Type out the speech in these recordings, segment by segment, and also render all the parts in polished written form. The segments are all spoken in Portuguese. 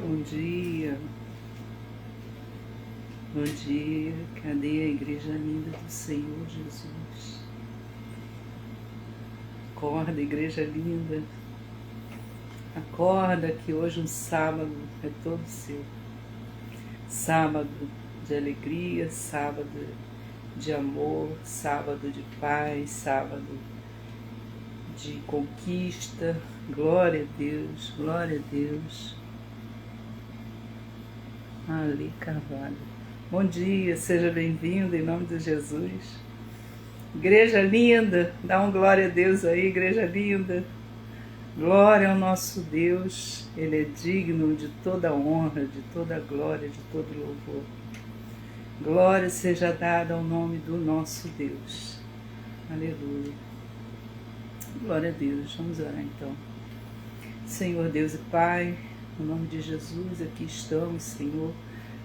Bom dia, bom dia, cadê a igreja linda do Senhor Jesus? Acorda, igreja linda, acorda que hoje um sábado é todo seu. Sábado de alegria, sábado de amor, sábado de paz, sábado de conquista. Glória a Deus, glória a Deus. Ali Carvalho. Bom dia, seja bem-vindo em nome de Jesus. Igreja linda, dá um glória a Deus aí, igreja linda. Glória ao nosso Deus, Ele é digno de toda honra, de toda glória, de todo louvor. Glória seja dada ao nome do nosso Deus. Aleluia. Glória a Deus, vamos orar então. Senhor Deus e Pai, no nome de Jesus, aqui estamos, Senhor,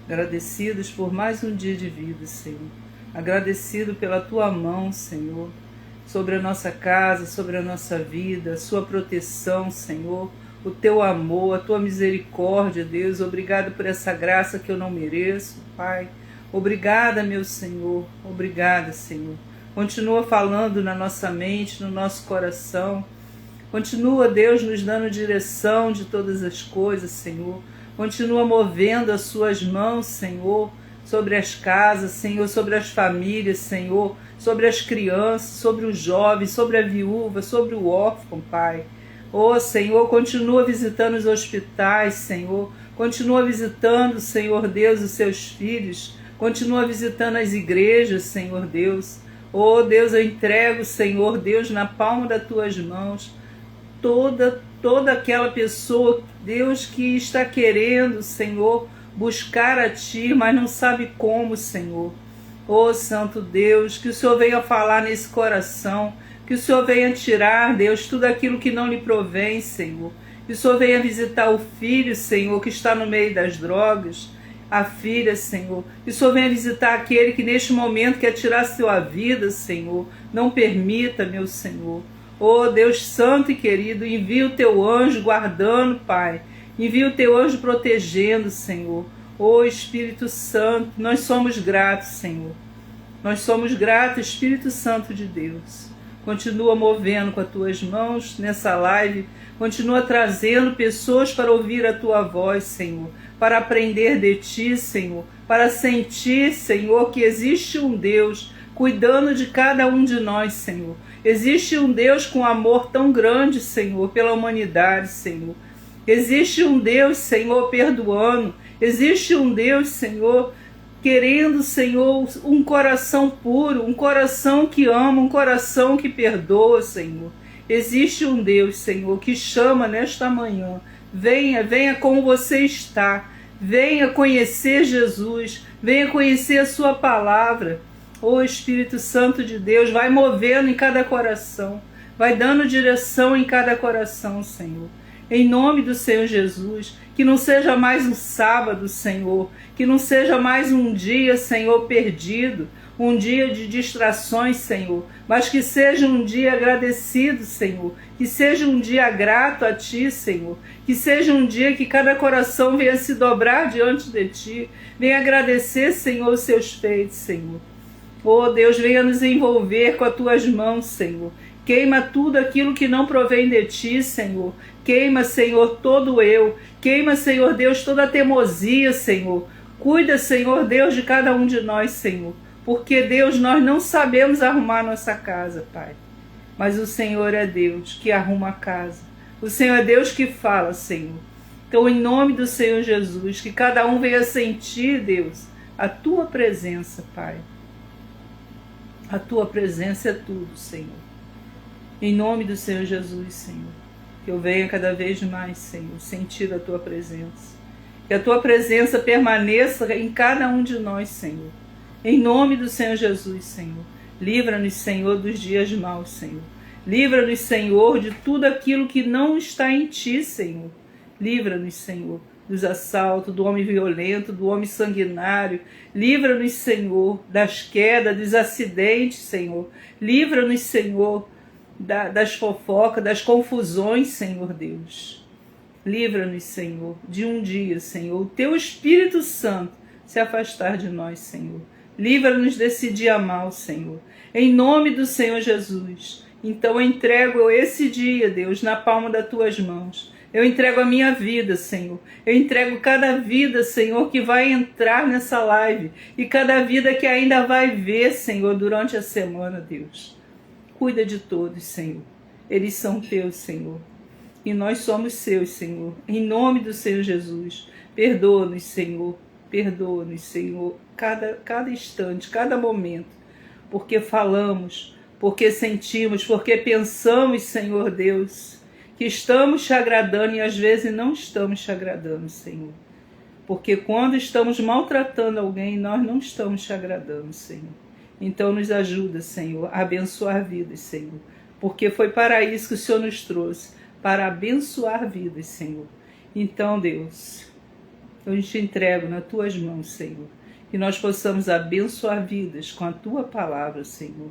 agradecidos por mais um dia de vida, Senhor. Agradecido pela Tua mão, Senhor, sobre a nossa casa, sobre a nossa vida, a Sua proteção, Senhor, o Teu amor, a Tua misericórdia, Deus. Obrigado por essa graça que eu não mereço, Pai. Obrigada, meu Senhor. Obrigada, Senhor. Continua falando na nossa mente, no nosso coração. Continua, Deus, nos dando direção de todas as coisas, Senhor. Continua movendo as Suas mãos, Senhor, sobre as casas, Senhor, sobre as famílias, Senhor, sobre as crianças, sobre os jovens, sobre a viúva, sobre o órfão, Pai. Oh, Senhor, continua visitando os hospitais, Senhor. Continua visitando, Senhor Deus, os Seus filhos. Continua visitando as igrejas, Senhor Deus. Oh, Deus, eu entrego, Senhor Deus, na palma das Tuas mãos toda aquela pessoa, Deus, que está querendo, Senhor, buscar a Ti, mas não sabe como, Senhor. Oh, Santo Deus, que o Senhor venha falar nesse coração, que o Senhor venha tirar, Deus, tudo aquilo que não lhe provém, Senhor. Que o Senhor venha visitar o filho, Senhor, que está no meio das drogas, a filha, Senhor. Que o Senhor venha visitar aquele que neste momento quer tirar sua vida, Senhor. Não permita, meu Senhor. Oh, Deus santo e querido, envia o Teu anjo guardando, Pai. Envia o Teu anjo protegendo, Senhor. Oh, Espírito Santo, nós somos gratos, Senhor. Nós somos gratos, Espírito Santo de Deus. Continua movendo com as Tuas mãos nessa live. Continua trazendo pessoas para ouvir a Tua voz, Senhor. Para aprender de Ti, Senhor. Para sentir, Senhor, que existe um Deus cuidando de cada um de nós, Senhor. Existe um Deus com amor tão grande, Senhor, pela humanidade, Senhor. Existe um Deus, Senhor, perdoando. Existe um Deus, Senhor, querendo, Senhor, um coração puro, um coração que ama, um coração que perdoa, Senhor. Existe um Deus, Senhor, que chama nesta manhã. Venha, venha como você está. Venha conhecer Jesus. Venha conhecer a Sua palavra. Ô Espírito Santo de Deus, vai movendo em cada coração, vai dando direção em cada coração, Senhor. Em nome do Senhor Jesus, que não seja mais um sábado, Senhor, que não seja mais um dia, Senhor, perdido, um dia de distrações, Senhor, mas que seja um dia agradecido, Senhor, que seja um dia grato a Ti, Senhor, que seja um dia que cada coração venha se dobrar diante de Ti, venha agradecer, Senhor, os Seus feitos, Senhor. Oh, Deus, venha nos envolver com as Tuas mãos, Senhor. Queima tudo aquilo que não provém de Ti, Senhor. Queima, Senhor, todo eu. Queima, Senhor Deus, toda a teimosia, Senhor. Cuida, Senhor Deus, de cada um de nós, Senhor. Porque, Deus, nós não sabemos arrumar nossa casa, Pai. Mas o Senhor é Deus que arruma a casa. O Senhor é Deus que fala, Senhor. Então, em nome do Senhor Jesus, que cada um venha sentir, Deus, a Tua presença, Pai. A Tua presença é tudo, Senhor. Em nome do Senhor Jesus, Senhor. Que eu venha cada vez mais, Senhor, sentir a Tua presença. Que a Tua presença permaneça em cada um de nós, Senhor. Em nome do Senhor Jesus, Senhor. Livra-nos, Senhor, dos dias maus, Senhor. Livra-nos, Senhor, de tudo aquilo que não está em Ti, Senhor. Livra-nos, Senhor, dos assaltos, do homem violento, do homem sanguinário. Livra-nos, Senhor, das quedas, dos acidentes, Senhor. Livra-nos, Senhor, das fofocas, das confusões, Senhor Deus. Livra-nos, Senhor, de um dia, Senhor, o Teu Espírito Santo se afastar de nós, Senhor. Livra-nos desse dia mau, Senhor. Em nome do Senhor Jesus. Então eu entrego esse dia, Deus, na palma das Tuas mãos. Eu entrego a minha vida, Senhor. Eu entrego cada vida, Senhor, que vai entrar nessa live. E cada vida que ainda vai ver, Senhor, durante a semana, Deus. Cuida de todos, Senhor. Eles são Teus, Senhor. E nós somos Seus, Senhor. Em nome do Senhor Jesus. Perdoa-nos, Senhor. Perdoa-nos, Senhor. Cada instante, cada momento. Porque falamos, porque sentimos, porque pensamos, Senhor Deus, que estamos te agradando e às vezes não estamos te agradando, Senhor. Porque quando estamos maltratando alguém, nós não estamos te agradando, Senhor. Então nos ajuda, Senhor, a abençoar vidas, Senhor. Porque foi para isso que o Senhor nos trouxe, para abençoar vidas, Senhor. Então, Deus, eu te entrego nas Tuas mãos, Senhor. Que nós possamos abençoar vidas com a Tua palavra, Senhor.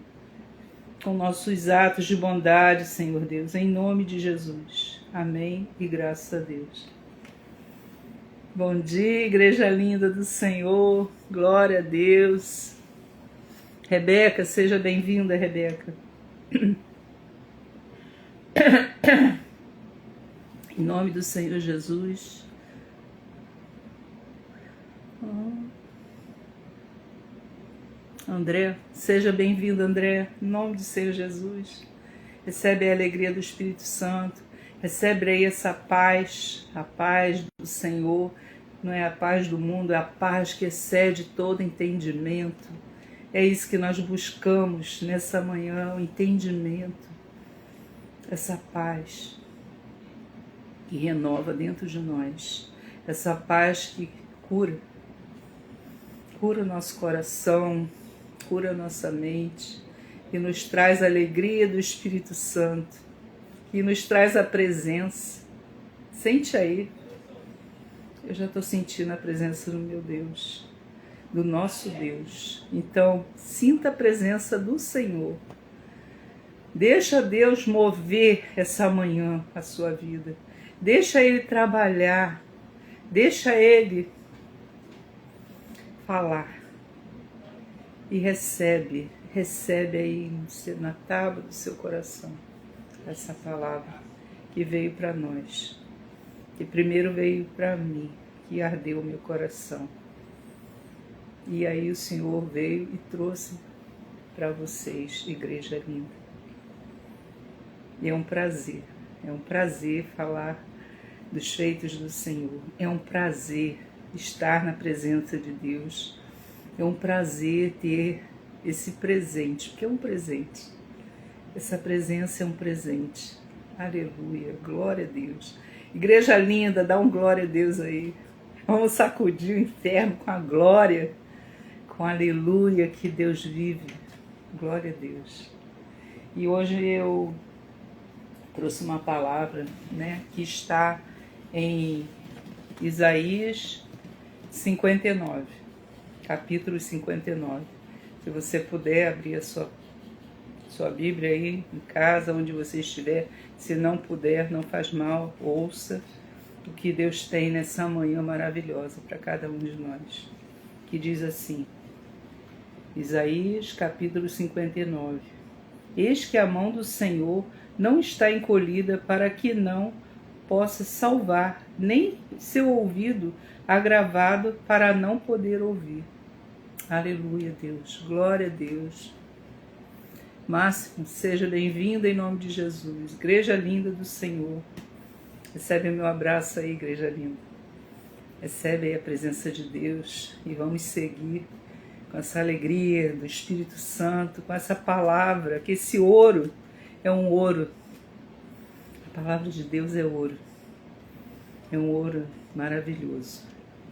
Com nossos atos de bondade, Senhor Deus, em nome de Jesus. Amém e graças a Deus. Bom dia, igreja linda do Senhor, glória a Deus. Rebeca, seja bem-vinda, Rebeca. Em nome do Senhor Jesus. André, seja bem-vindo, André, em nome do Senhor Jesus. Recebe a alegria do Espírito Santo, recebe aí essa paz, a paz do Senhor, não é a paz do mundo, é a paz que excede todo entendimento. É isso que nós buscamos nessa manhã, o entendimento, essa paz que renova dentro de nós, essa paz que cura o nosso coração, cura a nossa mente, que nos traz a alegria do Espírito Santo, que nos traz a presença. Sente aí, eu já estou sentindo a presença do meu Deus, do nosso Deus. Então, sinta a presença do Senhor. Deixa Deus mover essa manhã a sua vida. Deixa Ele trabalhar. Deixa Ele falar. E recebe aí na tábua do seu coração essa palavra que veio para nós, que primeiro veio para mim, que ardeu o meu coração. E aí o Senhor veio e trouxe para vocês, igreja linda. E é um prazer falar dos feitos do Senhor, é um prazer estar na presença de Deus. É um prazer ter esse presente, porque é um presente. Essa presença é um presente. Aleluia, glória a Deus. Igreja linda, dá um glória a Deus aí. Vamos sacudir o inferno com a glória, com a aleluia que Deus vive. Glória a Deus. E hoje eu trouxe uma palavra, né, que está em Isaías 59. Capítulo 59. Se você puder abrir a sua Bíblia aí em casa, onde você estiver. Se não puder, não faz mal, ouça o que Deus tem nessa manhã maravilhosa para cada um de nós. Que diz assim, Isaías capítulo 59. Eis que a mão do Senhor não está encolhida para que não possa salvar, nem seu ouvido agravado para não poder ouvir. Aleluia, Deus. Glória a Deus. Máximo, seja bem-vindo em nome de Jesus. Igreja linda do Senhor. Recebe o meu abraço aí, igreja linda. Recebe aí a presença de Deus e vamos seguir com essa alegria do Espírito Santo, com essa palavra, que esse ouro é um ouro. A palavra de Deus é ouro. É um ouro maravilhoso,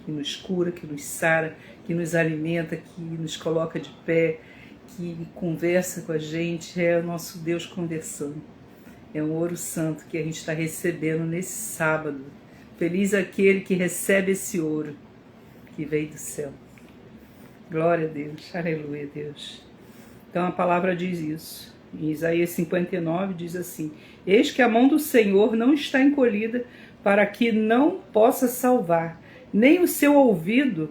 que nos cura, que nos sara, que nos alimenta, que nos coloca de pé, que conversa com a gente. É o nosso Deus conversando. É um ouro santo que a gente está recebendo nesse sábado. Feliz aquele que recebe esse ouro que veio do céu. Glória a Deus, aleluia, Deus. Então a palavra diz isso. Em Isaías 59 diz assim: eis que a mão do Senhor não está encolhida para que não possa salvar, nem o seu ouvido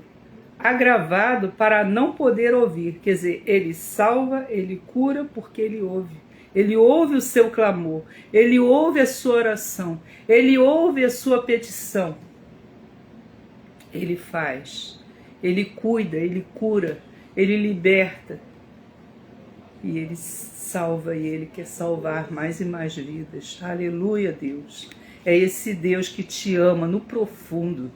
agravado para não poder ouvir. Quer dizer, ele salva, ele cura porque ele ouve. Ele ouve o seu clamor, ele ouve a sua oração, ele ouve a sua petição. Ele faz, ele cuida, ele cura, ele liberta. E ele salva, e ele quer salvar mais e mais vidas. Aleluia, Deus. É esse Deus que te ama no profundo.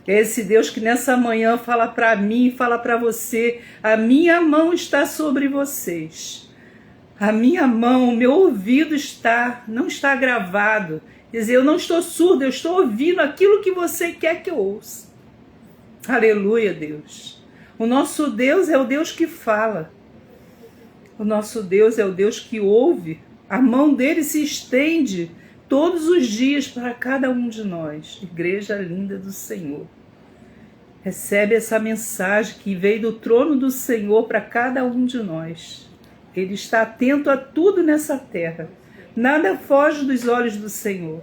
É esse Deus que nessa manhã fala para mim, fala para você: a minha mão está sobre vocês. A minha mão, o meu ouvido não está gravado. Quer dizer, eu não estou surdo, eu estou ouvindo aquilo que você quer que eu ouça. Aleluia, Deus. O nosso Deus é o Deus que fala. O nosso Deus é o Deus que ouve. A mão dele se estende todos os dias para cada um de nós. Igreja linda do Senhor. Recebe essa mensagem que veio do trono do Senhor para cada um de nós. Ele está atento a tudo nessa terra. Nada foge dos olhos do Senhor.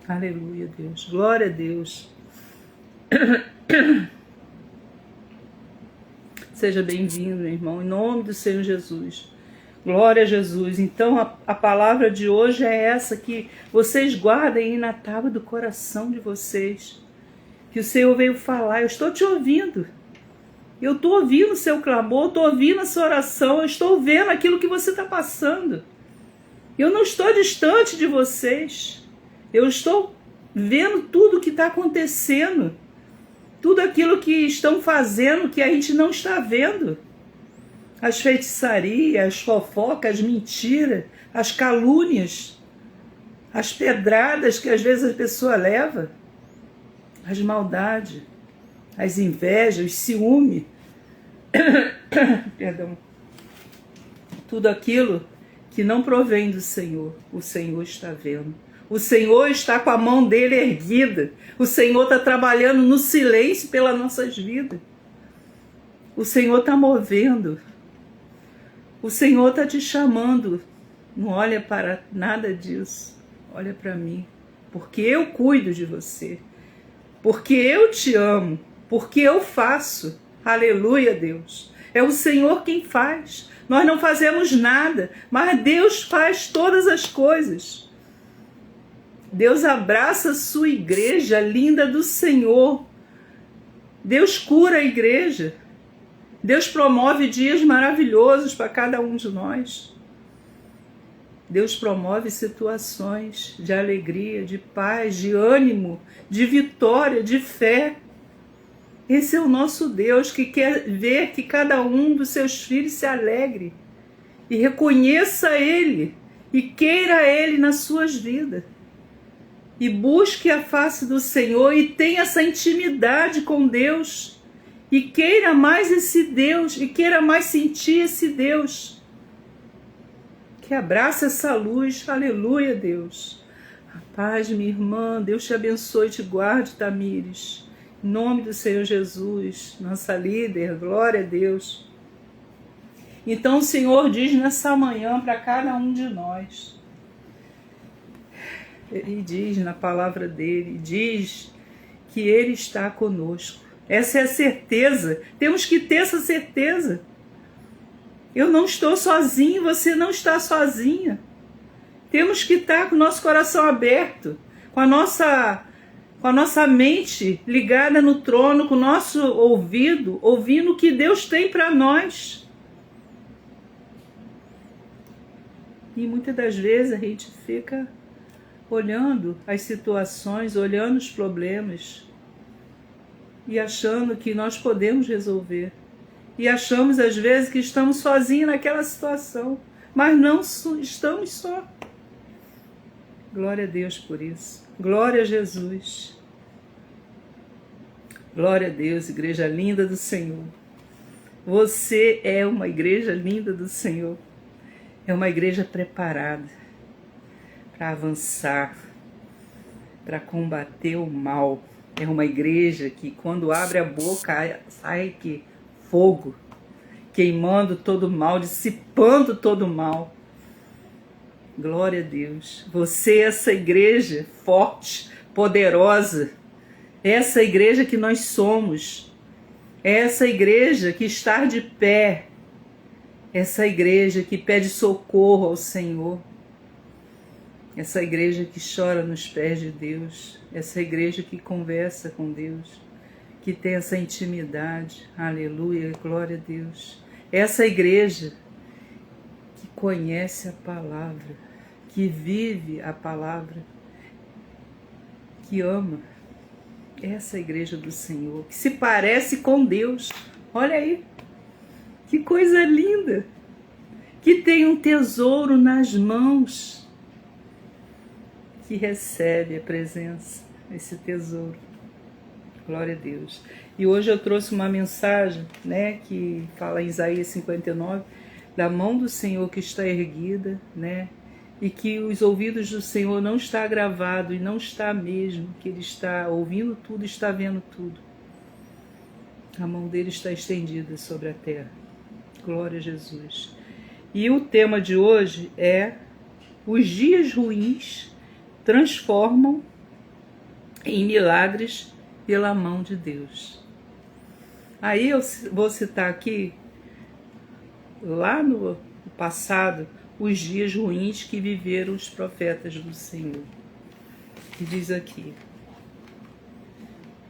Aleluia, Deus. Glória a Deus. Seja bem-vindo, meu irmão, em nome do Senhor Jesus. Glória a Jesus. Então, a palavra de hoje é essa, que vocês guardem aí na tábua do coração de vocês. Que o Senhor veio falar: eu estou te ouvindo. Eu estou ouvindo o seu clamor, estou ouvindo a sua oração, eu estou vendo aquilo que você está passando. Eu não estou distante de vocês. Eu estou vendo tudo o que está acontecendo. Tudo aquilo que estão fazendo que a gente não está vendo. As feitiçarias, as fofocas, as mentiras, as calúnias, as pedradas que às vezes a pessoa leva, as maldades, as invejas, os ciúmes, perdão, tudo aquilo que não provém do Senhor, o Senhor está vendo. O Senhor está com a mão dele erguida. O Senhor está trabalhando no silêncio pelas nossas vidas. O Senhor está movendo. O Senhor está te chamando. Não olha para nada disso. Olha para mim. Porque eu cuido de você. Porque eu te amo. Porque eu faço. Aleluia, Deus. É o Senhor quem faz. Nós não fazemos nada, mas Deus faz todas as coisas. Deus abraça a sua igreja linda do Senhor. Deus cura a igreja. Deus promove dias maravilhosos para cada um de nós. Deus promove situações de alegria, de paz, de ânimo, de vitória, de fé. Esse é o nosso Deus, que quer ver que cada um dos seus filhos se alegre e reconheça Ele e queira Ele nas suas vidas. E busque a face do Senhor e tenha essa intimidade com Deus. E queira mais esse Deus, e queira mais sentir esse Deus. Que abraça essa luz. Aleluia, Deus. A paz, minha irmã. Deus te abençoe e te guarde, Tamires. Em nome do Senhor Jesus, nossa líder. Glória a Deus. Então o Senhor diz nessa manhã para cada um de nós. Ele diz na palavra dele, diz que Ele está conosco. Essa é a certeza. Temos que ter essa certeza. Eu não estou sozinho, você não está sozinha. Temos que estar com o nosso coração aberto, com a nossa mente ligada no trono, com o nosso ouvido, ouvindo o que Deus tem para nós. E muitas das vezes a gente fica olhando as situações, olhando os problemas e achando que nós podemos resolver. E achamos às vezes que estamos sozinhos naquela situação, mas não estamos só. Glória a Deus por isso. Glória a Jesus. Glória a Deus, igreja linda do Senhor. Você é uma igreja linda do Senhor. É uma igreja preparada para avançar, para combater o mal. É uma igreja que quando abre a boca sai fogo, queimando todo o mal, dissipando todo o mal. Glória a Deus. Você, essa igreja forte, poderosa, essa igreja que nós somos, essa igreja que está de pé, essa igreja que pede socorro ao Senhor, essa igreja que chora nos pés de Deus, essa igreja que conversa com Deus, que tem essa intimidade, aleluia, glória a Deus. Essa igreja que conhece a palavra, que vive a palavra, que ama, essa igreja do Senhor, que se parece com Deus, olha aí, que coisa linda, que tem um tesouro nas mãos, que recebe a presença, esse tesouro. Glória a Deus. E hoje eu trouxe uma mensagem, né, que fala em Isaías 59, da mão do Senhor que está erguida, né, e que os ouvidos do Senhor não está gravado, e não está mesmo, que Ele está ouvindo tudo, está vendo tudo. A mão dele está estendida sobre a terra. Glória a Jesus. E o tema de hoje é: os dias ruins transformam em milagres pela mão de Deus. Aí eu vou citar aqui, lá no passado, os dias ruins que viveram os profetas do Senhor. E diz aqui,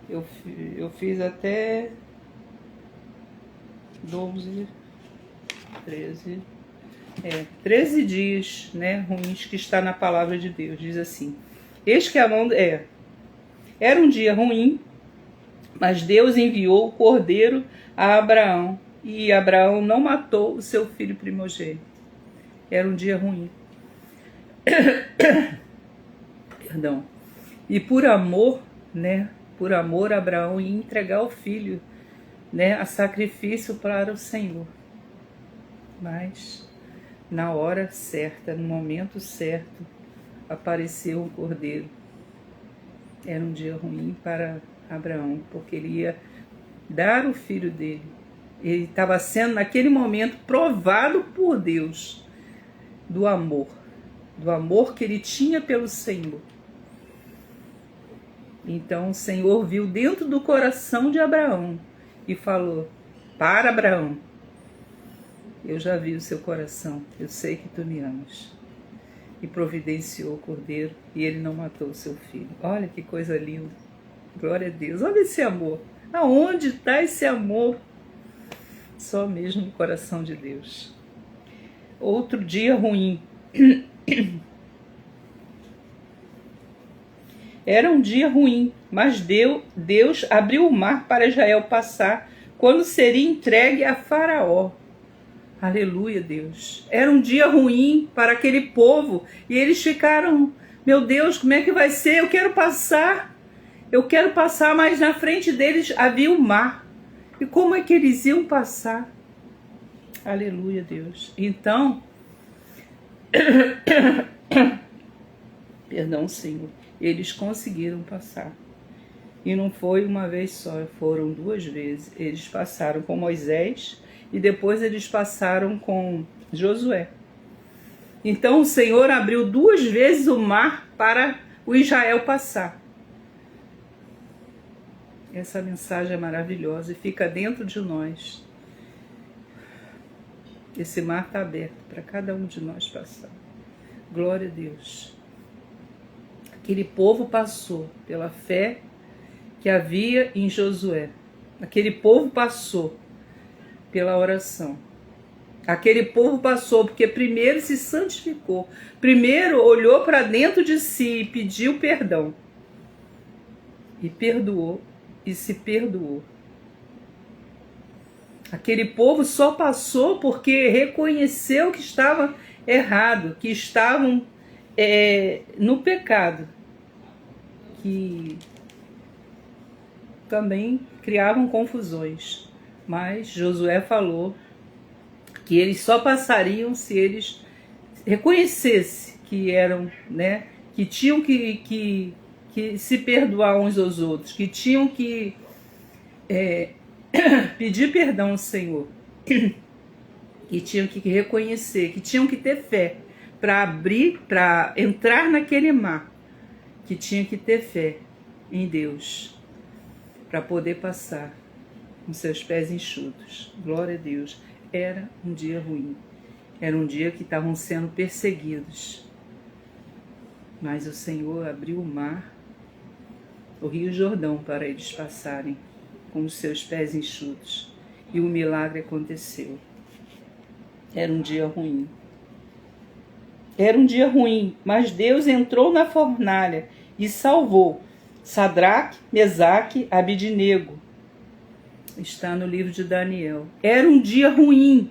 eu fiz até 12, 13 dias, né, ruins, que está na palavra de Deus. Diz assim: eis que a mão era um dia ruim, mas Deus enviou o cordeiro a Abraão, e Abraão não matou o seu filho primogênito. Era um dia ruim. Perdão. E por amor, né, por amor, Abraão ia entregar o filho, né, a sacrifício para o Senhor. Mas na hora certa, no momento certo, apareceu o cordeiro. Era um dia ruim para Abraão, porque ele ia dar o filho dele. Ele estava sendo, naquele momento, provado por Deus do amor que ele tinha pelo Senhor. Então o Senhor viu dentro do coração de Abraão e falou: para, Abraão, eu já vi o seu coração, eu sei que tu me amas. E providenciou o cordeiro, e ele não matou o seu filho. Olha que coisa linda. Glória a Deus. Olha esse amor. Aonde está esse amor? Só mesmo no coração de Deus. Outro dia ruim. Era um dia ruim, mas Deus abriu o mar para Israel passar quando seria entregue a Faraó. Aleluia, Deus. Era um dia ruim para aquele povo e eles ficaram: meu Deus, como é que vai ser? Eu quero passar, mas na frente deles havia o mar. E como é que eles iam passar? Aleluia, Deus. Então, perdão, Senhor, eles conseguiram passar. E não foi uma vez só, foram 2 vezes. Eles passaram com Moisés e depois eles passaram com Josué. Então o Senhor abriu 2 vezes o mar para o Israel passar. Essa mensagem é maravilhosa e fica dentro de nós. Esse mar está aberto para cada um de nós passar. Glória a Deus. Aquele povo passou pela fé que havia em Josué. Aquele povo passou pela oração. Aquele povo passou porque primeiro se santificou. Primeiro olhou para dentro de si e pediu perdão. E perdoou e se perdoou. Aquele povo só passou porque reconheceu que estava errado, que estavam no pecado, que também criavam confusões. Mas Josué falou que eles só passariam se eles reconhecessem que eram, né, que tinham que se perdoar uns aos outros, que tinham que pedir perdão ao Senhor, que tinham que reconhecer, que tinham que ter fé. para abrir, para entrar naquele mar, que tinha que ter fé em Deus, para poder passar com seus pés enxutos. Glória a Deus. Era um dia ruim. Era um dia que estavam sendo perseguidos. Mas o Senhor abriu o mar, o Rio Jordão, para eles passarem com os seus pés enxutos. E o milagre aconteceu. Era um dia ruim. Era um dia ruim, mas Deus entrou na fornalha e salvou Sadraque, Mesaque, Abidnego. Está no livro de Daniel. Era um dia ruim,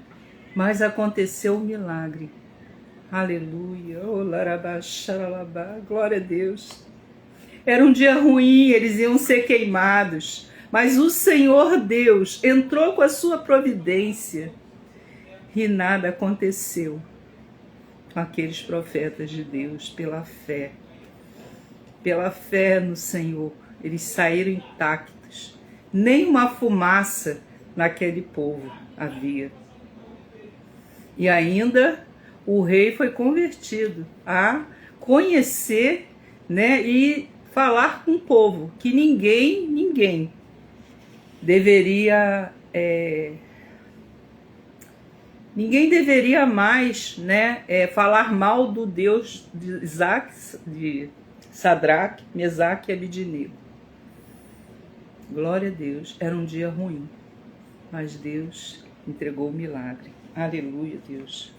mas aconteceu um milagre. Aleluia. Oh, larabá, xaralabá. Glória a Deus. Era um dia ruim, eles iam ser queimados. Mas o Senhor Deus entrou com a sua providência e nada aconteceu com aqueles profetas de Deus pela fé. Pela fé no Senhor, eles saíram intactos. Nem uma fumaça naquele povo havia. E ainda o rei foi convertido a conhecer, né, e falar com o povo que ninguém deveria mais, né, falar mal do Deus de Sadraque, Mesaque e Abidnego. Glória a Deus. Era um dia ruim, mas Deus entregou o milagre. Aleluia, Deus.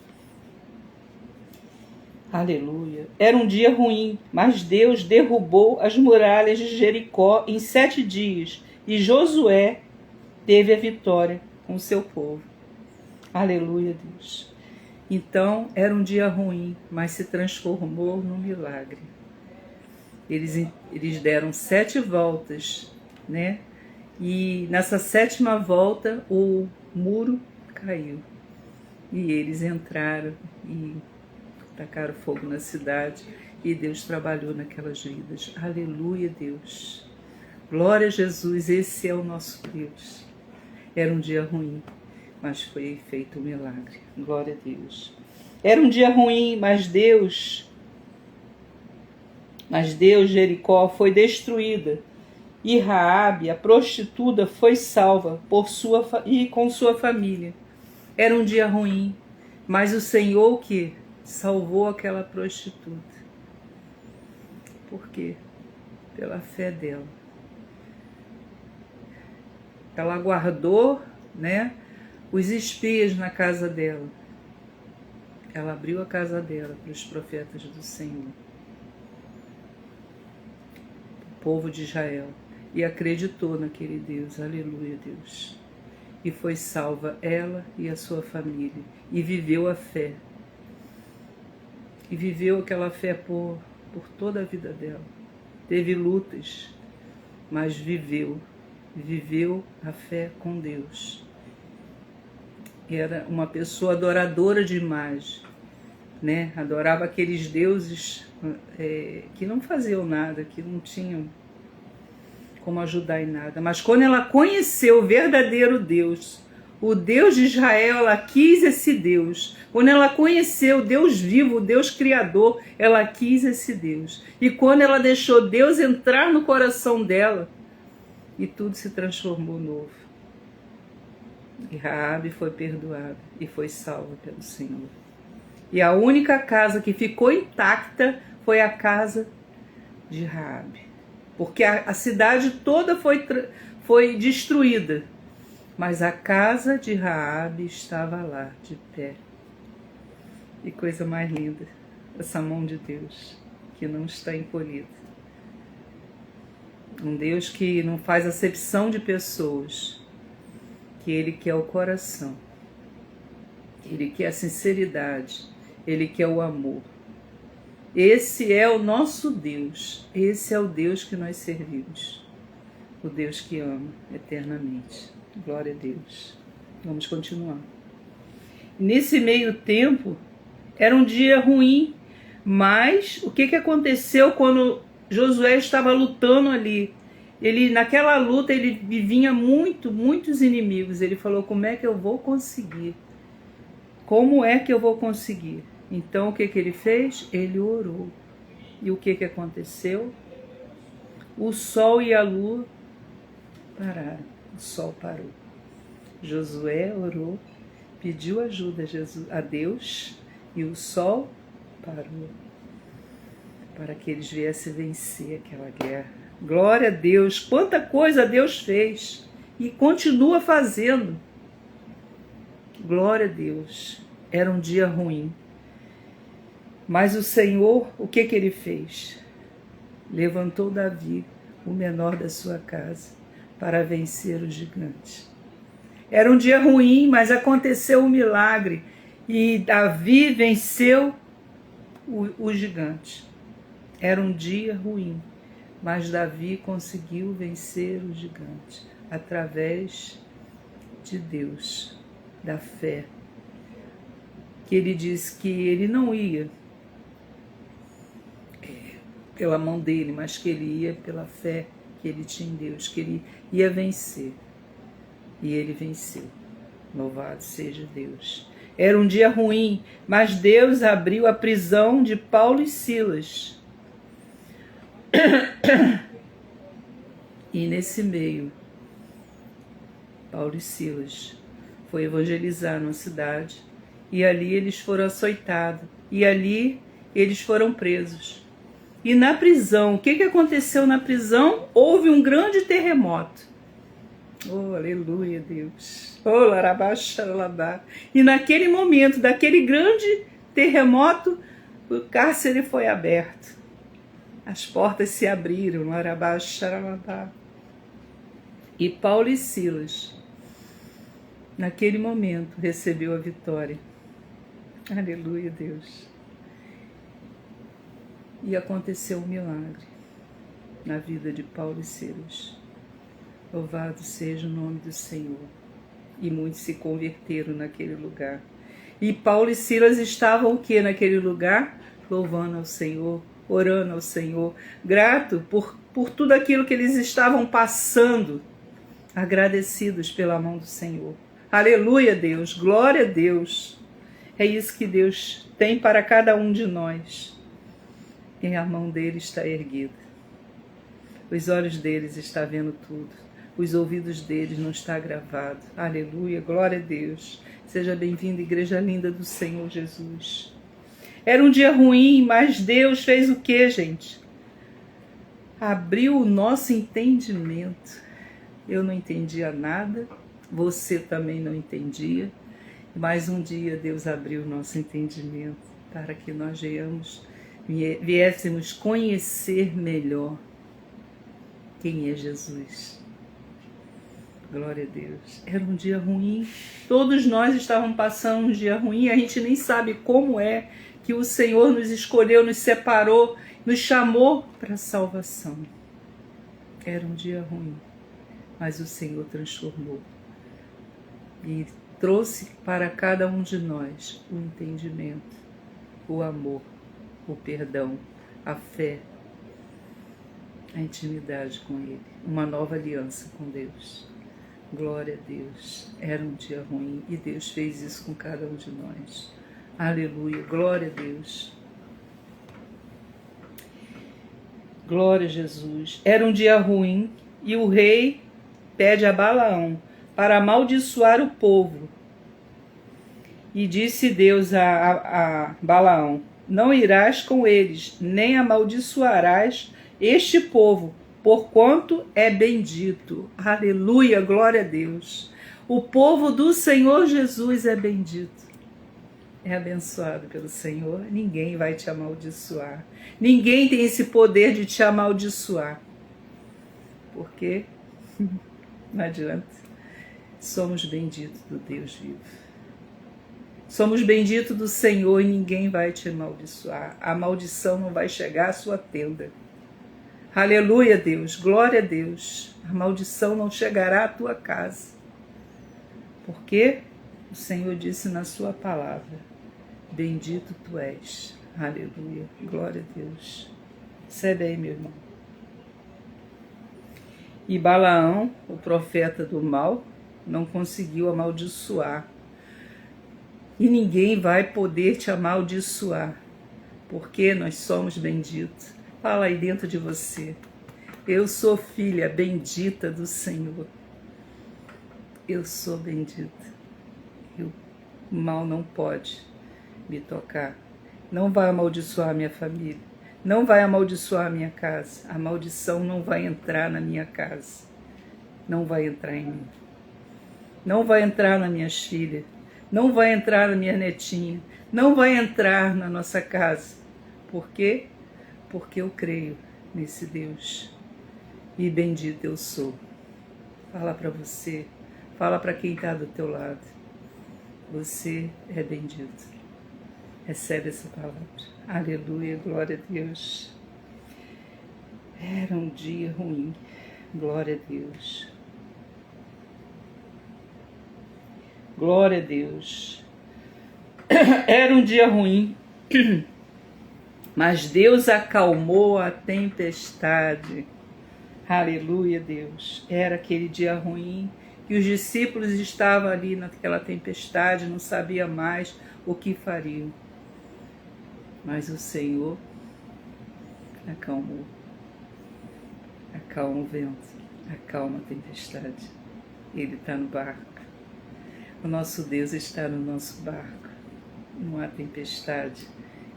Aleluia. Era um dia ruim, mas Deus derrubou as muralhas de Jericó em 7 dias e Josué teve a vitória com o seu povo. Aleluia, Deus. Então, era um dia ruim, mas se transformou num milagre. Eles deram 7 voltas, né? E nessa 7ª volta, o muro caiu. E eles entraram e tacaram fogo na cidade. E Deus trabalhou naquelas vidas. Aleluia, Deus. Glória a Jesus, esse é o nosso Deus. Era um dia ruim, mas foi feito um milagre. Glória a Deus. Era um dia ruim, mas Deus, Jericó foi destruída. E Raabe, a prostituta, foi salva e com sua família. Era um dia ruim, mas o Senhor que salvou aquela prostituta. Por quê? Pela fé dela. Ela guardou, né, os espias na casa dela. Ela abriu a casa dela para os profetas do Senhor, o povo de Israel, e acreditou naquele Deus. Aleluia, Deus. E foi salva ela e a sua família. E viveu a fé. E viveu aquela fé por toda a vida dela. Teve lutas, mas viveu a fé com Deus. Era uma pessoa adoradora de imagem, né? Adorava aqueles deuses que não faziam nada, que não tinham como ajudar em nada. Mas quando ela conheceu o verdadeiro Deus, o Deus de Israel, ela quis esse Deus. Quando ela conheceu o Deus vivo, o Deus criador, ela quis esse Deus. E quando ela deixou Deus entrar no coração dela, e tudo se transformou novo. E Raabe foi perdoada e foi salva pelo Senhor. E a única casa que ficou intacta foi a casa de Raabe. Porque a cidade toda foi destruída. Mas a casa de Raabe estava lá, de pé. E coisa mais linda, essa mão de Deus, que não está encolhida. Um Deus que não faz acepção de pessoas, que Ele quer o coração, Ele quer a sinceridade, Ele quer o amor. Esse é o nosso Deus, esse é o Deus que nós servimos, o Deus que ama eternamente. Glória a Deus. Vamos continuar. Nesse meio tempo, era um dia ruim, mas o que aconteceu quando Josué estava lutando ali? Naquela luta, ele vinha muitos inimigos. Ele falou, como é que eu vou conseguir? Como é que eu vou conseguir? Então o que ele fez? Ele orou. E o que aconteceu? O sol e a lua pararam. O sol parou. Josué orou, pediu ajuda a Deus e o sol parou para que eles viessem vencer aquela guerra. Glória a Deus! Quanta coisa Deus fez e continua fazendo. Glória a Deus! Era um dia ruim. Mas o Senhor, o que ele fez? Levantou Davi, o menor da sua casa, para vencer o gigante. Era um dia ruim, mas aconteceu um milagre. E Davi venceu o gigante. Era um dia ruim, mas Davi conseguiu vencer o gigante através de Deus, da fé. Que ele disse que ele não ia pela mão dele, mas que ele ia pela fé que ele tinha em Deus, que ele ia vencer. E ele venceu. Louvado seja Deus. Era um dia ruim, mas Deus abriu a prisão de Paulo e Silas. E nesse meio, Paulo e Silas foi evangelizar numa cidade, e ali eles foram açoitados, e ali eles foram presos. E na prisão, o que aconteceu na prisão? Houve um grande terremoto. Oh, aleluia, Deus. Oh, larabaxaralabá. E naquele momento, daquele grande terremoto, o cárcere foi aberto. As portas se abriram, larabaxaralabá. E Paulo e Silas, naquele momento, recebeu a vitória. Aleluia, Deus. E aconteceu um milagre na vida de Paulo e Silas. Louvado seja o nome do Senhor. E muitos se converteram naquele lugar. E Paulo e Silas estavam o que naquele lugar? Louvando ao Senhor, orando ao Senhor, grato por tudo aquilo que eles estavam passando, agradecidos pela mão do Senhor. Aleluia, Deus, glória a Deus. É isso que Deus tem para cada um de nós. E a mão dele está erguida. Os olhos deles estão vendo tudo. Os ouvidos deles não estão gravados. Aleluia, glória a Deus. Seja bem-vindo, igreja linda do Senhor Jesus. Era um dia ruim, mas Deus fez o quê, gente? Abriu o nosso entendimento. Eu não entendia nada, você também não entendia. Mas um dia Deus abriu o nosso entendimento para que nós viéssemos conhecer melhor quem é Jesus. Glória a Deus. Era um dia ruim. Todos nós estávamos passando um dia ruim. A gente nem sabe como é que o Senhor nos escolheu, nos separou, nos chamou para a salvação. Era um dia ruim, mas o Senhor transformou. E trouxe para cada um de nós o entendimento, o amor, o perdão, a fé, a intimidade com Ele, uma nova aliança com Deus. Glória a Deus. Era um dia ruim e Deus fez isso com cada um de nós. Aleluia. Glória a Deus. Glória a Jesus. Era um dia ruim e o rei pede a Balaão para amaldiçoar o povo. E disse Deus a Balaão: não irás com eles, nem amaldiçoarás este povo, porquanto é bendito. Aleluia, glória a Deus. O povo do Senhor Jesus é bendito. É abençoado pelo Senhor. Ninguém vai te amaldiçoar. Ninguém tem esse poder de te amaldiçoar. Por quê? Não adianta. Somos benditos do Deus vivo. Somos benditos do Senhor e ninguém vai te amaldiçoar. A maldição não vai chegar à sua tenda. Aleluia, Deus. Glória a Deus. A maldição não chegará à tua casa. Porque o Senhor disse na sua palavra: bendito tu és. Aleluia. Glória a Deus. Recebe aí, meu irmão. E Balaão, o profeta do mal, não conseguiu amaldiçoar E ninguém vai poder te amaldiçoar, porque nós somos benditos. Fala aí dentro de você. Eu sou filha bendita do Senhor. Eu sou bendita. E o mal não pode me tocar. Não vai amaldiçoar minha família. Não vai amaldiçoar a minha casa. A maldição não vai entrar na minha casa. Não vai entrar em mim. Não vai entrar nas minhas filhas. Não vai entrar na minha netinha. Não vai entrar na nossa casa. Por quê? Porque eu creio nesse Deus. E bendito eu sou. Fala para você. Fala para quem está do teu lado. Você é bendito. Recebe essa palavra. Aleluia, glória a Deus. Era um dia ruim. Glória a Deus. Glória a Deus. Era um dia ruim, mas Deus acalmou a tempestade. Aleluia, Deus. Era aquele dia ruim que os discípulos estavam ali naquela tempestade, não sabiam mais o que fariam. Mas o Senhor acalmou. Acalma o vento, acalma a tempestade. Ele está no barco. O nosso Deus está no nosso barco. Não há tempestade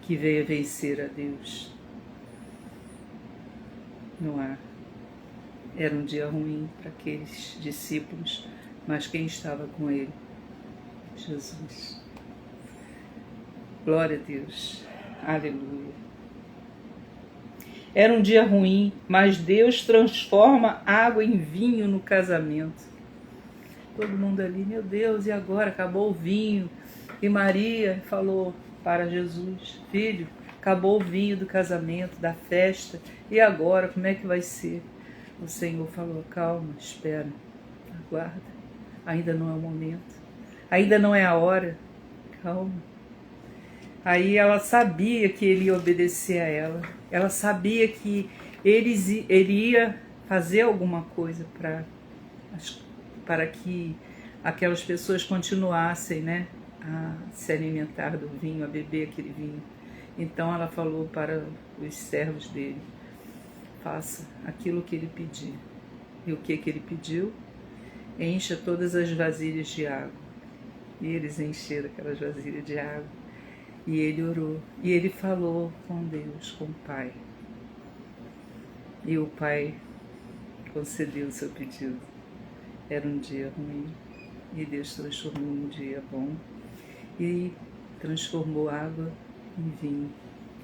que venha vencer a Deus. Não há. Era um dia ruim para aqueles discípulos, mas quem estava com ele? Jesus. Glória a Deus. Aleluia. Era um dia ruim, mas Deus transforma água em vinho no casamento. Todo mundo ali, meu Deus, e agora? Acabou o vinho. E Maria falou para Jesus, filho, acabou o vinho do casamento, da festa. E agora, como é que vai ser? O Senhor falou, calma, espera, aguarda. Ainda não é o momento. Ainda não é a hora. Calma. Aí ela sabia que ele ia obedecer a ela. Ela sabia que ele ia fazer alguma coisa para que aquelas pessoas continuassem, né, a se alimentar do vinho, a beber aquele vinho. Então ela falou para os servos dele, faça aquilo que ele pedir. E o que ele pediu? Encha todas as vasilhas de água. E eles encheram aquelas vasilhas de água. E ele orou. E ele falou com Deus, com o Pai. E o Pai concedeu o seu pedido. Era um dia ruim. E Deus transformou um dia bom. E transformou água em vinho.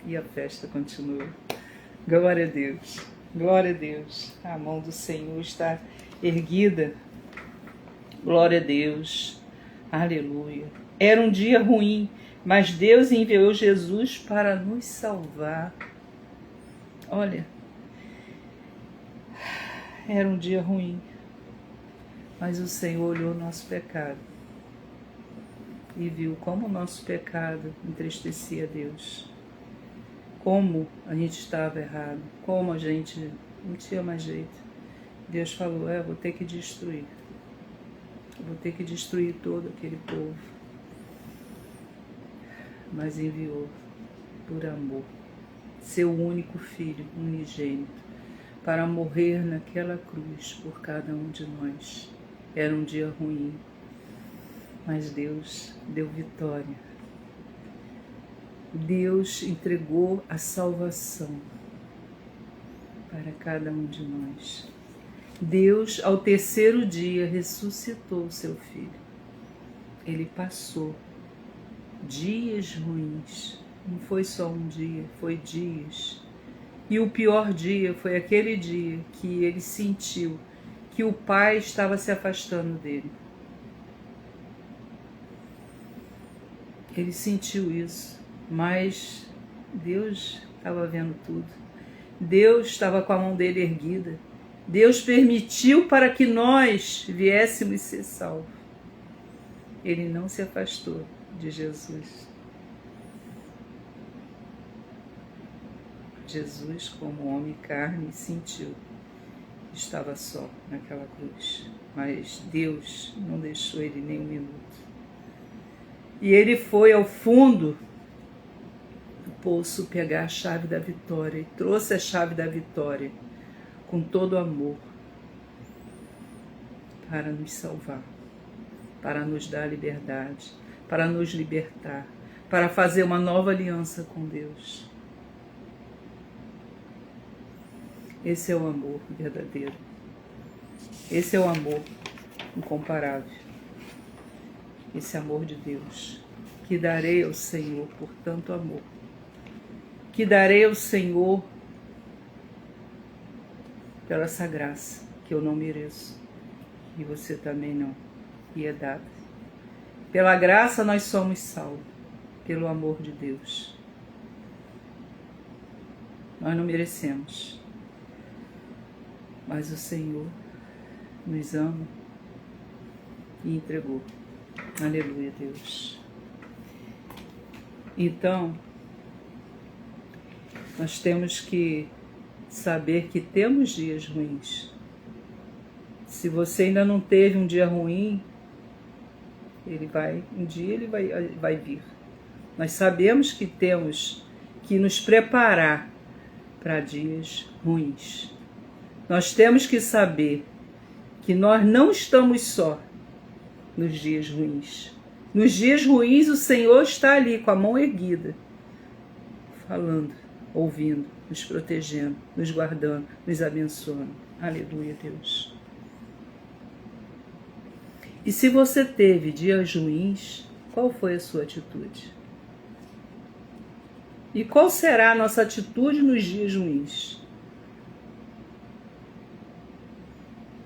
E a festa continuou. Glória a Deus. Glória a Deus. A mão do Senhor está erguida. Glória a Deus. Aleluia. Era um dia ruim, mas Deus enviou Jesus para nos salvar. Olha, era um dia ruim, mas o Senhor olhou o nosso pecado e viu como o nosso pecado entristecia a Deus. Como a gente estava errado, como a gente não tinha mais jeito. Deus falou, eu vou ter que destruir. Eu vou ter que destruir todo aquele povo. Mas enviou, por amor, seu único filho, unigênito, para morrer naquela cruz por cada um de nós. Era um dia ruim, mas Deus deu vitória. Deus entregou a salvação para cada um de nós. Deus, ao terceiro dia, ressuscitou o seu filho. Ele passou dias ruins. Não foi só um dia, foi dias. E o pior dia foi aquele dia que ele sentiu que o Pai estava se afastando dele. Ele sentiu isso, mas Deus estava vendo tudo. Deus estava com a mão dele erguida. Deus permitiu para que nós viéssemos ser salvos. Ele não se afastou de Jesus. Jesus, como homem e carne, sentiu que estava só naquela cruz. Mas Deus não deixou ele nem um minuto. E ele foi ao fundo do poço pegar a chave da vitória. E trouxe a chave da vitória com todo amor para nos salvar, para nos dar liberdade, para nos libertar, para fazer uma nova aliança com Deus. Esse é o amor verdadeiro. Esse é o amor incomparável. Esse amor de Deus. Que darei ao Senhor por tanto amor. Que darei ao Senhor pela essa graça que eu não mereço. E você também não. E é dada. Pela graça nós somos salvos. Pelo amor de Deus. Nós não merecemos. Mas o Senhor nos ama e entregou. Aleluia, Deus. Então, nós temos que saber que temos dias ruins. Se você ainda não teve um dia ruim, um dia ele vai vir. Nós sabemos que temos que nos preparar para dias ruins. Nós temos que saber que nós não estamos só nos dias ruins. Nos dias ruins o Senhor está ali com a mão erguida, falando, ouvindo, nos protegendo, nos guardando, nos abençoando. Aleluia, Deus. E se você teve dias ruins, qual foi a sua atitude? E qual será a nossa atitude nos dias ruins?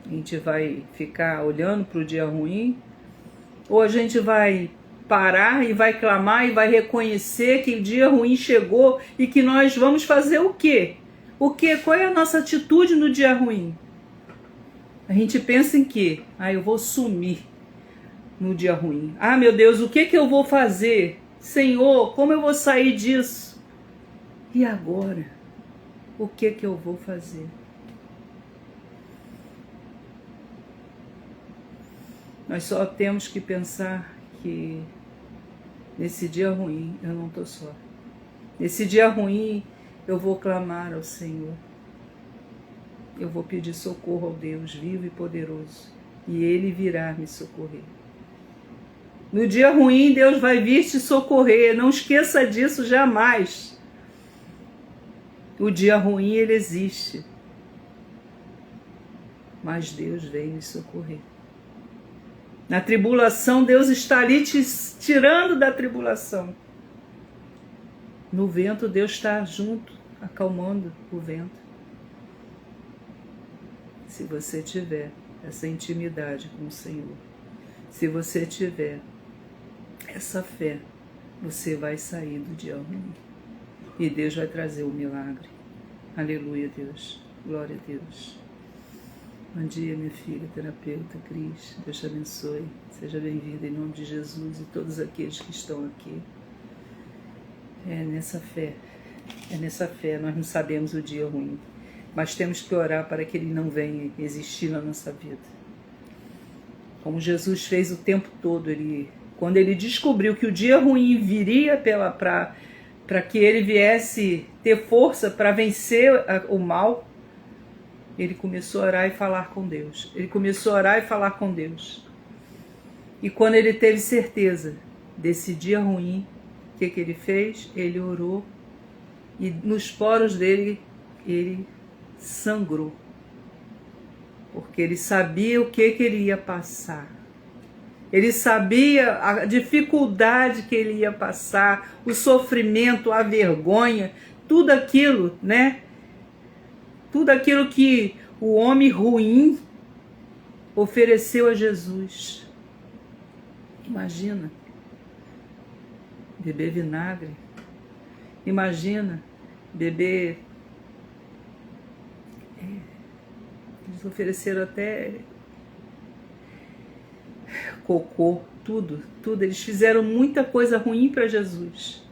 A gente vai ficar olhando para o dia ruim? Ou a gente vai parar e vai clamar e vai reconhecer que o dia ruim chegou e que nós vamos fazer o quê? O quê? Qual é a nossa atitude no dia ruim? A gente pensa em quê? Eu vou sumir no dia ruim. Meu Deus, o que eu vou fazer? Senhor, como eu vou sair disso? E agora? O que eu vou fazer? Nós só temos que pensar que nesse dia ruim eu não estou só. Nesse dia ruim eu vou clamar ao Senhor. Eu vou pedir socorro ao Deus vivo e poderoso. E Ele virá me socorrer. No dia ruim Deus vai vir te socorrer. Não esqueça disso jamais. O dia ruim ele existe. Mas Deus vem me socorrer. Na tribulação, Deus está ali te tirando da tribulação. No vento, Deus está junto, acalmando o vento. Se você tiver essa intimidade com o Senhor, se você tiver essa fé, você vai sair do dia ruim. E Deus vai trazer o milagre. Aleluia, Deus. Glória a Deus. Bom dia, minha filha, terapeuta Cris. Deus te abençoe. Seja bem-vinda em nome de Jesus e todos aqueles que estão aqui. É nessa fé. Nós não sabemos o dia ruim. Mas temos que orar para que ele não venha existir na nossa vida. Como Jesus fez o tempo todo. Quando ele descobriu que o dia ruim viria para que ele viesse ter força para vencer o mal, ele começou a orar e falar com Deus. E quando ele teve certeza desse dia ruim, o que ele fez? Ele orou e nos poros dele, ele sangrou. Porque ele sabia o que ele ia passar. Ele sabia a dificuldade que ele ia passar, o sofrimento, a vergonha, tudo aquilo, né? Tudo aquilo que o homem ruim ofereceu a Jesus. Imagina beber vinagre. Imagina beber. Eles ofereceram até cocô, tudo. Eles fizeram muita coisa ruim para Jesus.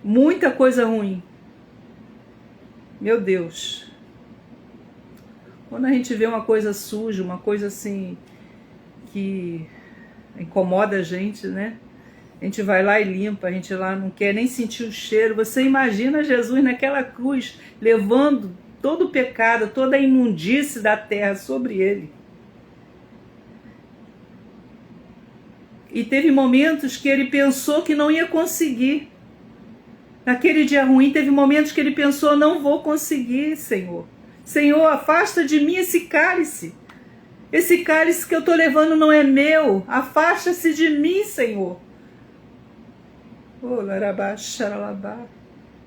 Muita coisa ruim. Meu Deus. Quando a gente vê uma coisa suja, uma coisa assim que incomoda a gente, né? A gente vai lá e limpa, a gente lá não quer nem sentir o cheiro. Você imagina Jesus naquela cruz, levando todo o pecado, toda a imundície da terra sobre ele. E teve momentos que ele pensou que não ia conseguir. Naquele dia ruim, teve momentos que ele pensou, não vou conseguir, Senhor. Senhor, afasta de mim esse cálice. Esse cálice que eu estou levando não é meu. Afasta-se de mim, Senhor. Oh, larabá, xaralabá.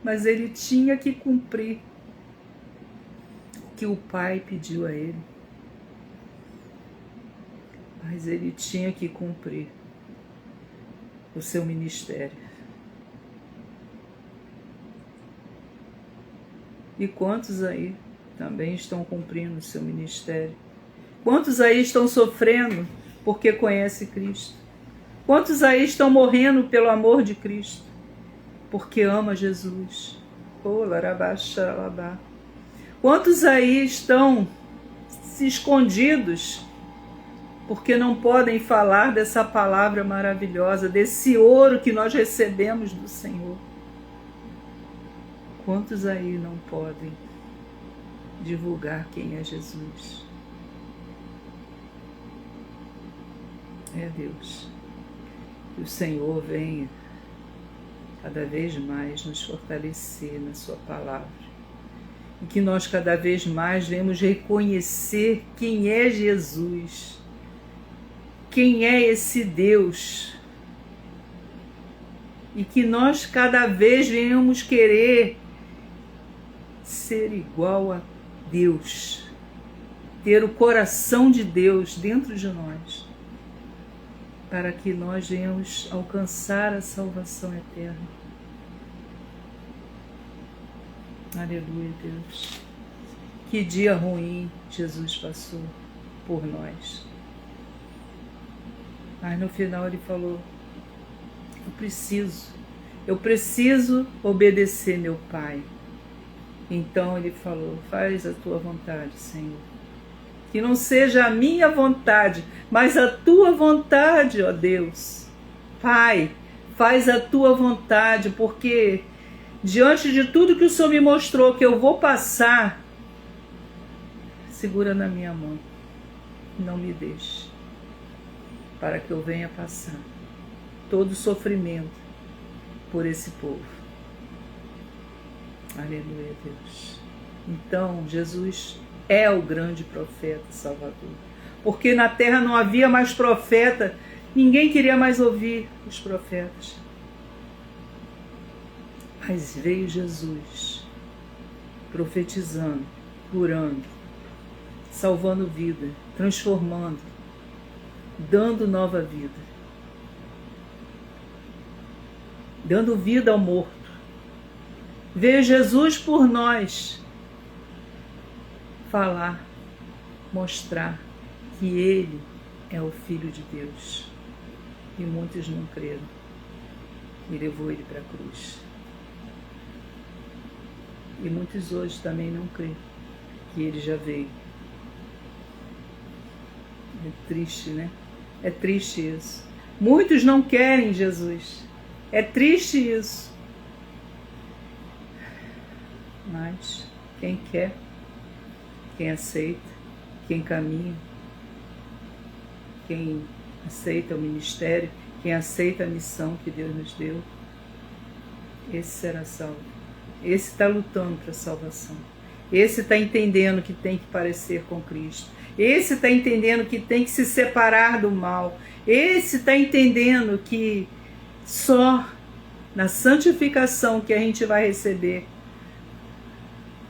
Mas ele tinha que cumprir o que o Pai pediu a ele. Mas ele tinha que cumprir o seu ministério. E quantos aí também estão cumprindo o seu ministério? Quantos aí estão sofrendo porque conhecem Cristo? Quantos aí estão morrendo pelo amor de Cristo? Porque ama Jesus? Oh, larabá, xaralabá. Quantos aí estão se escondidos porque não podem falar dessa palavra maravilhosa, desse ouro que nós recebemos do Senhor? Quantos aí não podem divulgar quem é Jesus? É Deus. Que o Senhor venha cada vez mais nos fortalecer na sua palavra. E que nós cada vez mais venhamos reconhecer quem é Jesus. Quem é esse Deus? E que nós cada vez venhamos querer ser igual a Deus, ter o coração de Deus dentro de nós, para que nós venhamos alcançar a salvação eterna. Aleluia, Deus. Que dia ruim Jesus passou por nós. Mas no final ele falou, eu preciso obedecer meu Pai. Então ele falou, faz a tua vontade, Senhor. Que não seja a minha vontade, mas a tua vontade, ó Deus. Pai, faz a tua vontade, porque diante de tudo que o Senhor me mostrou que eu vou passar, segura na minha mão, não me deixe, para que eu venha passar todo o sofrimento por esse povo. Aleluia, Deus. Então, Jesus é o grande profeta salvador. Porque na terra não havia mais profeta, ninguém queria mais ouvir os profetas. Mas veio Jesus, profetizando, curando, salvando vida, transformando, dando nova vida, dando vida ao morto. Veio Jesus por nós falar, mostrar que Ele é o Filho de Deus. E muitos não creram. E levou Ele para a cruz. E muitos hoje também não creem que Ele já veio. É triste, né? É triste isso. Muitos não querem Jesus. É triste isso. Mas quem quer, quem aceita, quem caminha, quem aceita o ministério, quem aceita a missão que Deus nos deu, esse será salvo. Esse está lutando para a salvação. Esse está entendendo que tem que parecer com Cristo. Esse está entendendo que tem que se separar do mal. Esse está entendendo que só na santificação que a gente vai receber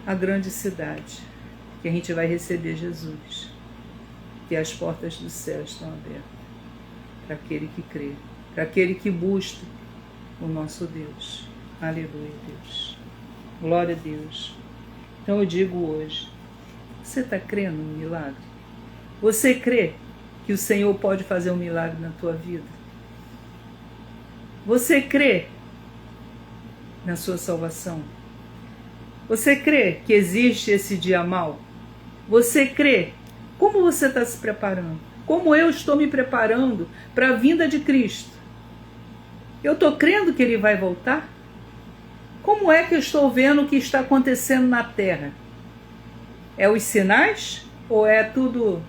a grande cidade, que a gente vai receber Jesus, que as portas do céu estão abertas para aquele que crê, para aquele que busca o nosso Deus. Aleluia, Deus. Glória a Deus. Então eu digo hoje, você está crendo no milagre? Você crê que o Senhor pode fazer um milagre na tua vida? Você crê na sua salvação? Você crê que existe esse dia mau? Você crê? Como você está se preparando? Como eu estou me preparando para a vinda de Cristo? Eu estou crendo que Ele vai voltar? Como é que eu estou vendo o que está acontecendo na Terra? É os sinais ou é tudo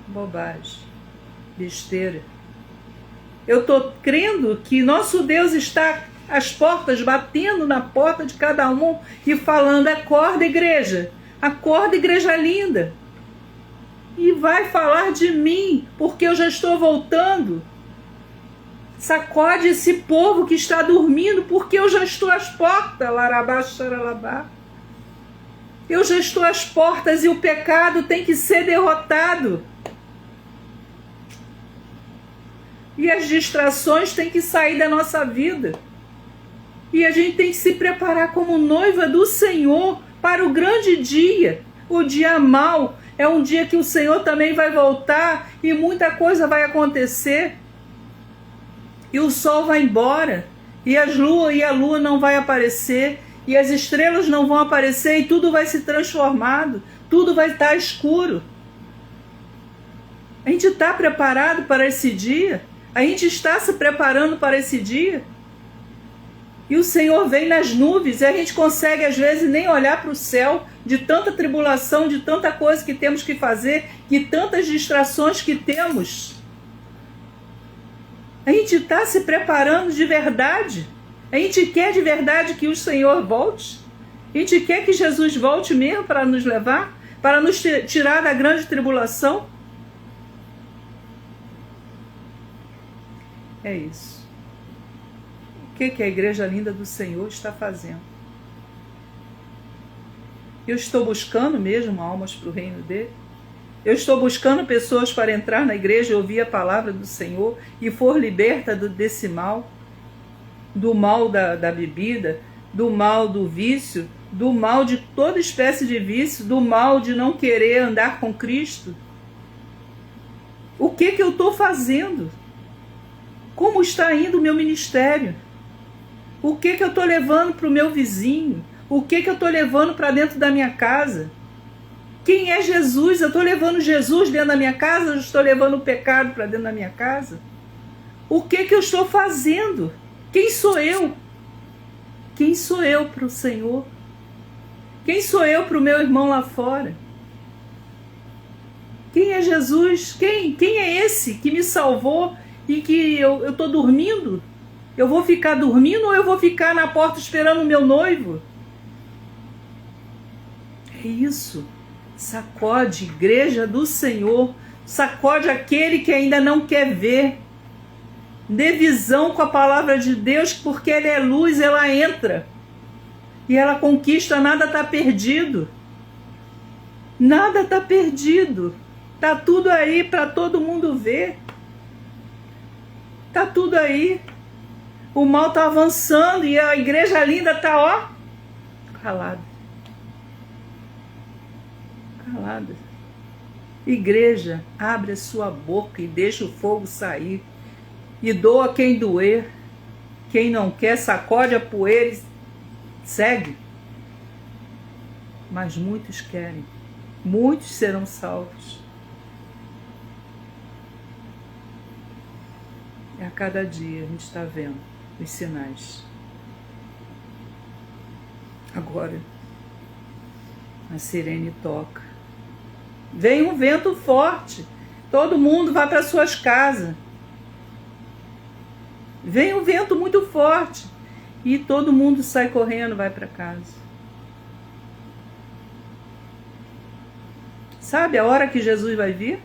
bobagem, besteira? Eu estou crendo que nosso Deus está às portas, batendo na porta de cada um e falando: acorda, igreja linda. E vai falar de mim, porque eu já estou voltando. Sacode esse povo que está dormindo, porque eu já estou às portas. Larabá, xaralabá. Eu já estou às portas e o pecado tem que ser derrotado. E as distrações têm que sair da nossa vida. E a gente tem que se preparar como noiva do Senhor para o grande dia. O dia mau é um dia que o Senhor também vai voltar e muita coisa vai acontecer. E o sol vai embora, e a lua não vai aparecer, e as estrelas não vão aparecer, e tudo vai se transformado, tudo vai estar escuro. A gente está preparado para esse dia? A gente está se preparando para esse dia? E o Senhor vem nas nuvens, e a gente consegue às vezes nem olhar para o céu, de tanta tribulação, de tanta coisa que temos que fazer, de tantas distrações que temos. A gente está se preparando de verdade? A gente quer de verdade que o Senhor volte? A gente quer que Jesus volte mesmo para nos levar? Para nos tirar da grande tribulação? É isso. O que a Igreja Linda do Senhor está fazendo? Eu estou buscando mesmo almas para o reino dele? Eu estou buscando pessoas para entrar na igreja e ouvir a palavra do Senhor e for liberta desse mal, do mal da bebida, do mal do vício, do mal de toda espécie de vício, do mal de não querer andar com Cristo. O que eu estou fazendo? Como está indo o meu ministério? O que eu estou levando para o meu vizinho? O que eu estou levando para dentro da minha casa? Quem é Jesus? Eu estou levando Jesus dentro da minha casa? Eu estou levando o pecado para dentro da minha casa? O que eu estou fazendo? Quem sou eu? Quem sou eu para o Senhor? Quem sou eu para o meu irmão lá fora? Quem é Jesus? Quem é esse que me salvou e que eu estou dormindo? Eu vou ficar dormindo ou eu vou ficar na porta esperando o meu noivo? É isso. Sacode, igreja do Senhor. Sacode aquele que ainda não quer ver. Dê visão com a palavra de Deus, porque ela é luz, ela entra. E ela conquista, nada está perdido. Nada está perdido. Está tudo aí para todo mundo ver. Está tudo aí. O mal está avançando e a igreja linda está, ó, calada. Calada. Igreja, abre a sua boca e deixa o fogo sair. E doa quem doer. Quem não quer, sacode a poeira e segue. Mas muitos querem. Muitos serão salvos. E a cada dia a gente está vendo os sinais. Agora, a sirene toca. Vem um vento forte. Todo mundo vai para suas casas. Vem um vento muito forte. E todo mundo sai correndo, vai para casa. Sabe a hora que Jesus vai vir?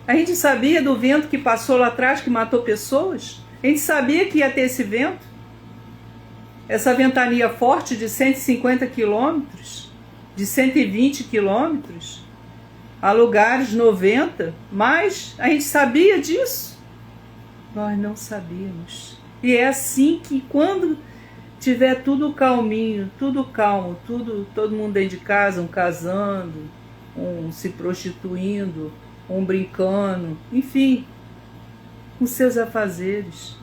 A gente sabia do vento que passou lá atrás, que matou pessoas? A gente sabia que ia ter esse vento? Essa ventania forte de 150 quilômetros, de 120 quilômetros, a lugares 90, mas a gente sabia disso? Nós não sabíamos. E é assim que quando tiver tudo calminho, tudo calmo, todo mundo dentro de casa, um casando, um se prostituindo, um brincando, enfim, com seus afazeres,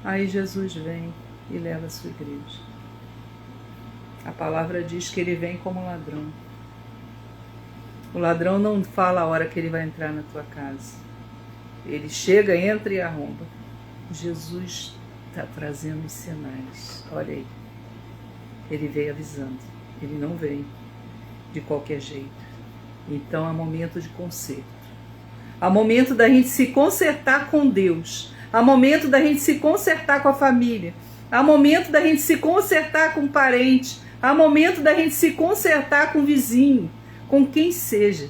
aí Jesus vem e leva a sua igreja. A palavra diz que ele vem como ladrão. O ladrão não fala a hora que ele vai entrar na tua casa. Ele chega, entra e arromba. Jesus está trazendo os sinais. Olha aí. Ele veio avisando. Ele não vem de qualquer jeito. Então há momento de conserto. Há momento da gente se consertar com Deus. Há momento da gente se consertar com a família. Há momento da gente se consertar com o parente. Há momento da gente se consertar com o vizinho, com quem seja.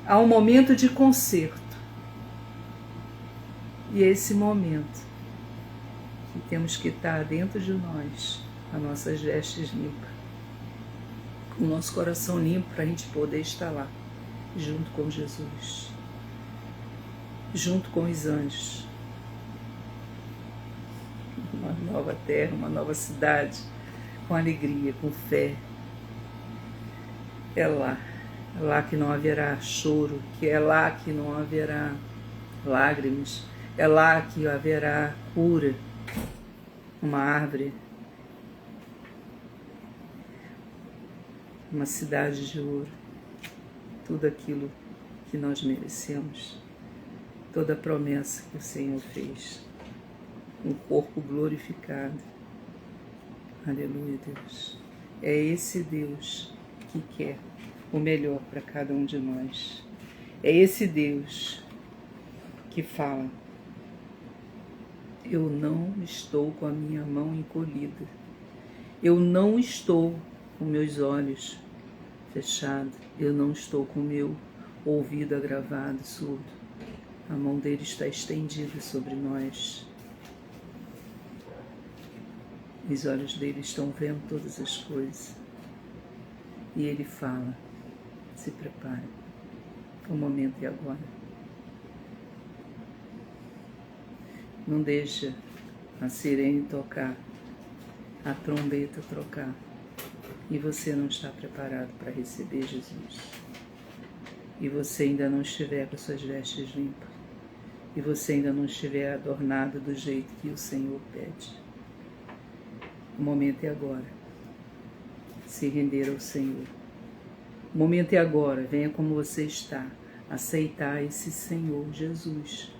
Há um momento de conserto. E é esse momento que temos que estar dentro de nós, as nossas vestes limpas, com o nosso coração limpo, para a gente poder estar lá, junto com Jesus, junto com os anjos. Uma nova terra, uma nova cidade, com alegria, com fé. É lá que não haverá choro, que é lá que não haverá lágrimas, é lá que haverá cura, uma árvore, uma cidade de ouro, tudo aquilo que nós merecemos, toda a promessa que o Senhor fez, um corpo glorificado. Aleluia, Deus. É esse Deus que quer o melhor para cada um de nós. É esse Deus que fala: eu não estou com a minha mão encolhida, eu não estou com meus olhos fechados, eu não estou com meu ouvido agravado, surdo. A mão dele está estendida sobre nós. Os olhos dele estão vendo todas as coisas. E ele fala: se prepare, o momento é agora. Não deixa a sirene tocar, a trombeta trocar, e você não está preparado para receber Jesus. E você ainda não estiver com as suas vestes limpas, e você ainda não estiver adornado do jeito que o Senhor pede. O momento é agora. Se render ao Senhor. O momento é agora. Venha como você está. Aceitar esse Senhor Jesus.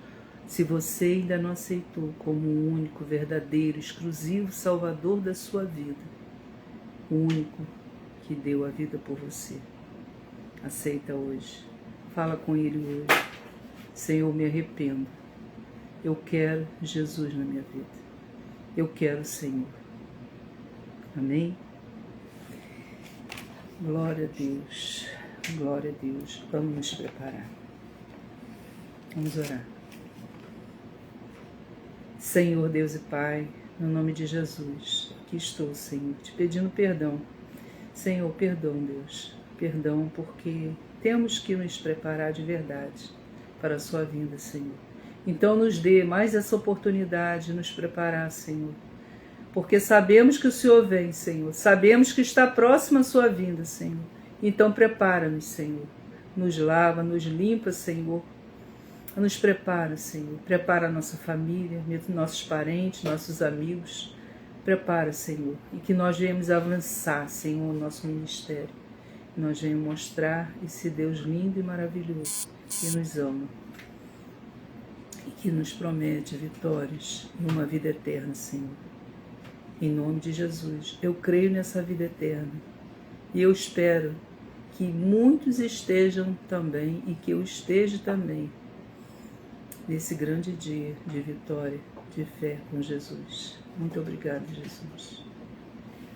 Se você ainda não aceitou como o único, verdadeiro, exclusivo Salvador da sua vida, o único que deu a vida por você, aceita hoje. Fala com Ele hoje. Senhor, me arrependo. Eu quero Jesus na minha vida. Eu quero o Senhor. Amém? Glória a Deus. Glória a Deus. Vamos nos preparar. Vamos orar. Senhor, Deus e Pai, no nome de Jesus, aqui estou, Senhor, te pedindo perdão. Senhor, perdão, Deus. Perdão, porque temos que nos preparar de verdade para a sua vinda, Senhor. Então nos dê mais essa oportunidade de nos preparar, Senhor. Porque sabemos que o Senhor vem, Senhor. Sabemos que está próxima a sua vinda, Senhor. Então prepara-nos, Senhor. Nos lava, nos limpa, Senhor. Nos prepara, Senhor. Prepara a nossa família, nossos parentes, nossos amigos. Prepara, Senhor. E que nós venhamos avançar, Senhor, o nosso ministério. Que nós venhamos mostrar esse Deus lindo e maravilhoso que nos ama. E que nos promete vitórias e uma vida eterna, Senhor. Em nome de Jesus, eu creio nessa vida eterna e eu espero que muitos estejam também e que eu esteja também nesse grande dia de vitória, de fé com Jesus. Muito obrigado, Jesus.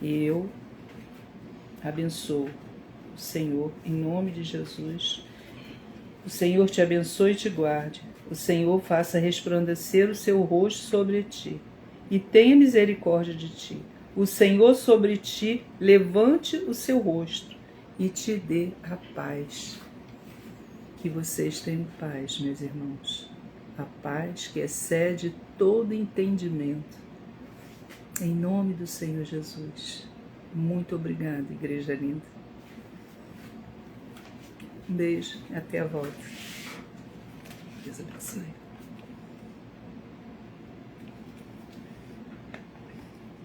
E eu abençoo o Senhor em nome de Jesus. O Senhor te abençoe e te guarde. O Senhor faça resplandecer o seu rosto sobre ti e tenha misericórdia de ti. O Senhor sobre ti levante o seu rosto e te dê a paz. Que vocês tenham paz, meus irmãos. A paz que excede todo entendimento. Em nome do Senhor Jesus. Muito obrigada, igreja linda. Um beijo e até a volta. Deus abençoe.